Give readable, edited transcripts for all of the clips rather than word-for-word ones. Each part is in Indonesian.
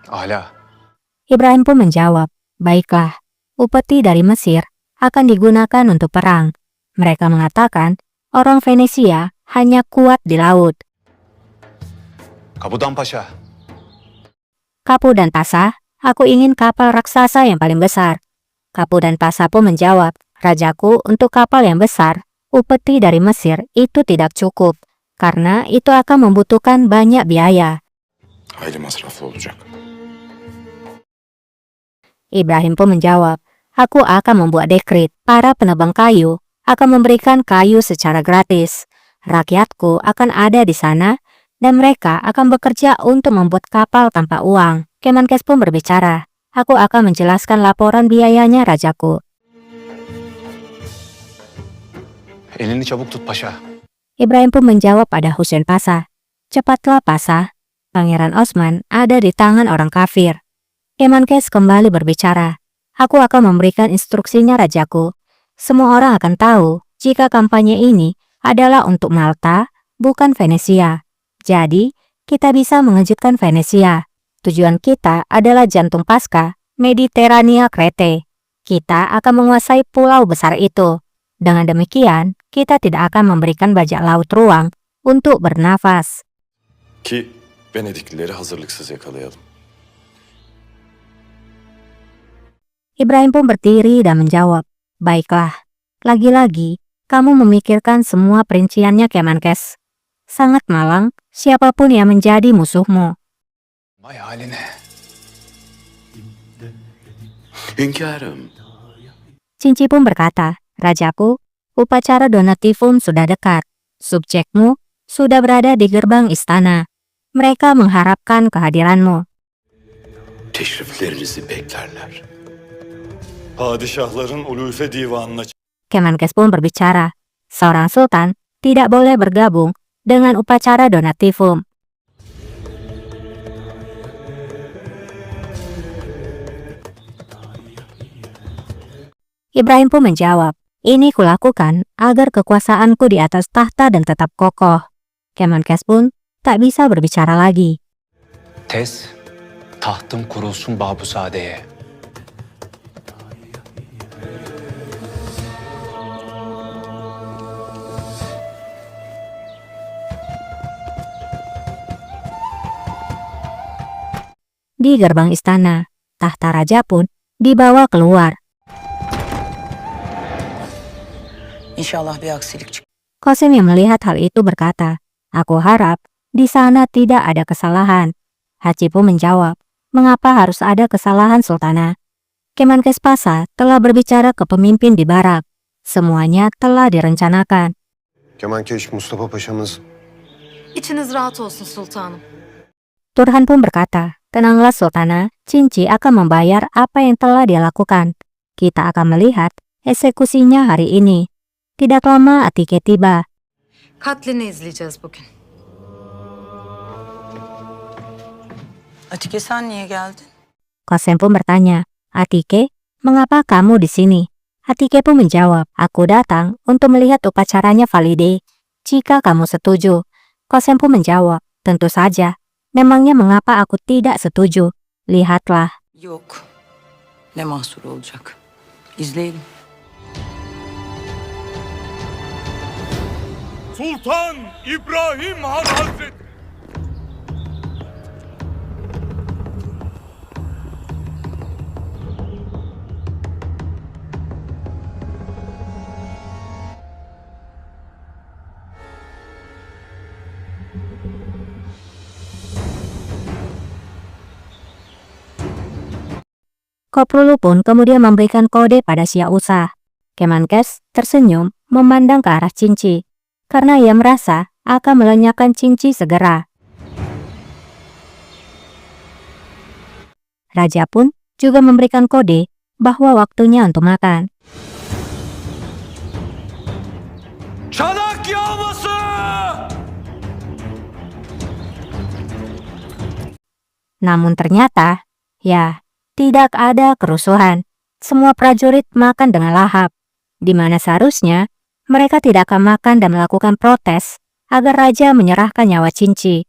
Hala. Ibrahim pun menjawab, baiklah, upeti dari Mesir akan digunakan untuk perang. Mereka mengatakan orang Venesia hanya kuat di laut. Kabutan Pasha. Kapu dan Pasha, aku ingin kapal raksasa yang paling besar. Kapu dan Pasha pun menjawab, rajaku, untuk kapal yang besar, upeti dari Mesir itu tidak cukup, karena itu akan membutuhkan banyak biaya. Hayli masraflı olacak. Ibrahim pun menjawab, aku akan membuat dekret, para penebang kayu akan memberikan kayu secara gratis. Rakyatku akan ada di sana, dan mereka akan bekerja untuk membuat kapal tanpa uang. Kemenkes pun berbicara, aku akan menjelaskan laporan biayanya rajaku. Elini çabuk tut Paşa. Ibrahim pun menjawab pada Husain Pasha, cepatlah Pasha, Pangeran Osman ada di tangan orang kafir. Kemenkes kembali berbicara, aku akan memberikan instruksinya rajaku. Semua orang akan tahu jika kampanye ini adalah untuk Malta, bukan Venesia. Jadi, kita bisa mengejutkan Venesia. Tujuan kita adalah jantung Pasca, Mediterania Krete. Kita akan menguasai pulau besar itu. Dengan demikian, kita tidak akan memberikan bajak laut ruang untuk bernafas. Ki Venediklileri hazırlıksız yakalayalım. Ibrahim pun berdiri dan menjawab, baiklah, lagi-lagi kamu memikirkan semua perinciannya Kemenkes. Sangat malang siapapun yang menjadi musuhmu. Vay haline. Hünkârım, Cinci pun berkata, rajaku, upacara donatifum sudah dekat. Subjekmu sudah berada di gerbang istana. Mereka mengharapkan kehadiranmu. teşriflerinizi beklerler. Padişahların ulufe divanına Kemenkes pun berbicara, seorang sultan tidak boleh bergabung dengan upacara donatifum. Ibrahim pun menjawab, ini kulakukan agar kekuasaanku di atas tahta dan tetap kokoh. Kemenkes pun tak bisa berbicara lagi. Tez, tahtım kurulsun Babuzade'ye. Di gerbang istana, tahta raja pun dibawa keluar. İnşallah bir aksilik çıkar. Qasim yang melihat hal itu berkata, aku harap di sana tidak ada kesalahan. Haji pun menjawab, mengapa harus ada kesalahan Sultana? Kemenkes Pasha telah berbicara ke pemimpin di barak. Semuanya telah direncanakan. Kemenkeş Mustafa Paşa'mız İçiniz rahat olsun sultanım. Turhan pun berkata, tenanglah Sultana, Cinci akan membayar apa yang telah dia lakukan. Kita akan melihat eksekusinya hari ini. Tidak lama Atike tiba. Katlini izleyeceğiz bugün. Atike sen niye geldin? Qasim pun bertanya, Atike, mengapa kamu di sini? Atike pun menjawab, aku datang untuk melihat upacaranya Valide. Jika kamu setuju. Qasim pun menjawab, tentu saja. Memangnya mengapa aku tidak setuju? Lihatlah. Yok. Ne mahsur olacak? İzleyelim. Sultan İbrahim Han Hazretleri. Koprulu pun kemudian memberikan kode pada Syausa. Kemenkes tersenyum memandang ke arah Cinci, karena ia merasa akan melenyapkan Cinci segera. Raja pun juga memberikan kode bahwa waktunya untuk makan. Çanak yağması! Namun ternyata, ya, tidak ada kerusuhan. Semua prajurit makan dengan lahap, di mana seharusnya mereka tidak akan makan dan melakukan protes agar raja menyerahkan nyawa Cinci.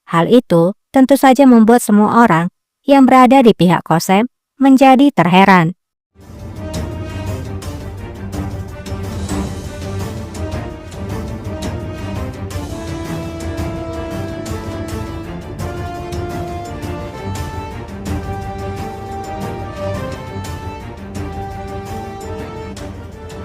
Hal itu tentu saja membuat semua orang yang berada di pihak Qasem menjadi terheran.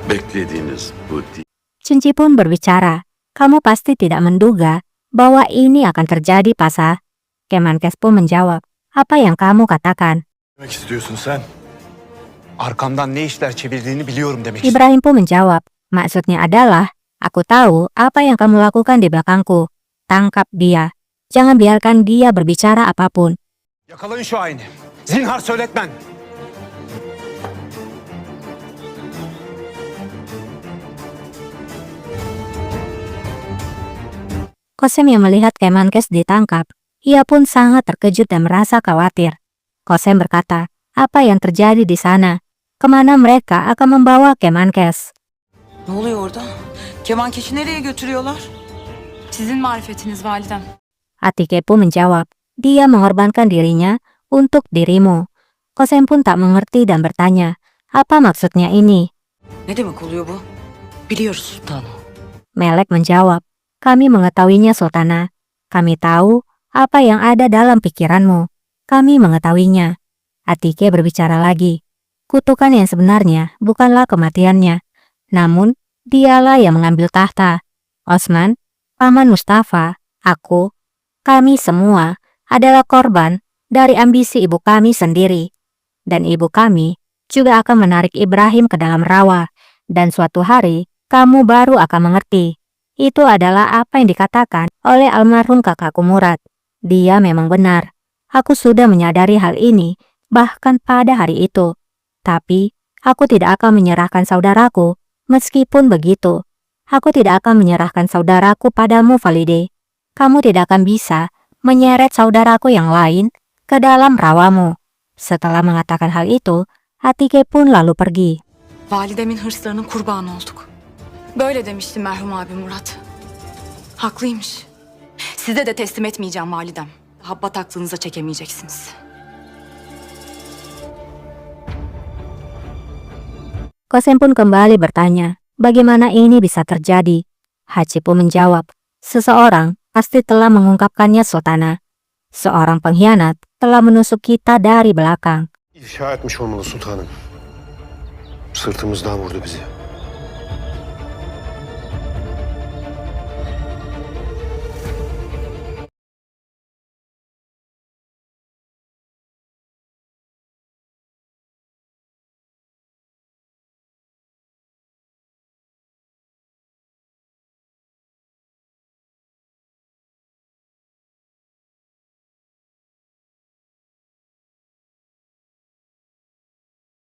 Beklediğiniz bu değil. Cunci pun berbicara, kamu pasti tidak menduga bahwa ini akan terjadi, Pasa. Kemenkes pun menjawab, apa yang kamu katakan? Demek istiyorsun sen? Arkamdan ne işler çevirdiğini biliyorum demek istiyorum. Ibrahim pun menjawab, maksudnya adalah, aku tahu apa yang kamu lakukan di belakangku. Tangkap dia. Jangan biarkan dia berbicara apapun. Yakalayın şu haini. Zinhar söyletmen. Qasem yang melihat Kemenkes ditangkap, ia pun sangat terkejut dan merasa khawatir. Qasem berkata, apa yang terjadi di sana? Kemana mereka akan membawa Kemenkes? Ne oluyor orada? Kemankeşi nereye götürüyorlar? Sizin marifetiniz validem. Atike pun menjawab, dia mengorbankan dirinya untuk dirimu. Qasem pun tak mengerti dan bertanya, apa maksudnya ini? Ne demek oluyor bu? Biliyoruz sultanım. Melek menjawab, kami mengetahuinya Sultana. Kami tahu apa yang ada dalam pikiranmu. Kami mengetahuinya. Atike berbicara lagi. Kutukan yang sebenarnya bukanlah kematiannya. Namun, dialah yang mengambil tahta. Osman, Paman Mustafa, aku, kami semua adalah korban dari ambisi ibu kami sendiri. Dan ibu kami juga akan menarik Ibrahim ke dalam rawa. Dan suatu hari, kamu baru akan mengerti. Itu adalah apa yang dikatakan oleh almarhum kakakku Murad. Dia memang benar. Aku sudah menyadari hal ini bahkan pada hari itu. Tapi, aku tidak akan menyerahkan saudaraku. Meskipun begitu, aku tidak akan menyerahkan saudaraku padamu, Valide. Kamu tidak akan bisa menyeret saudaraku yang lain ke dalam rawamu. Setelah mengatakan hal itu, Atike pun lalu pergi. Validemin hırslarının kurbanı olduk. Böyle demişti merhum abi Murat. Haklıymış. Size de teslim etmeyeceğim validem. Daha bataklığınıza çekemeyeceksiniz. Qasem pun kembali bertanya, bagaimana ini bisa terjadi? Haji pun menjawab, seseorang pasti telah mengungkapkannya Sultana. Seorang pengkhianat telah menusuk kita dari belakang. İfşa etmiş olmalı sultanım. Sırtımızdan vurdu bizi.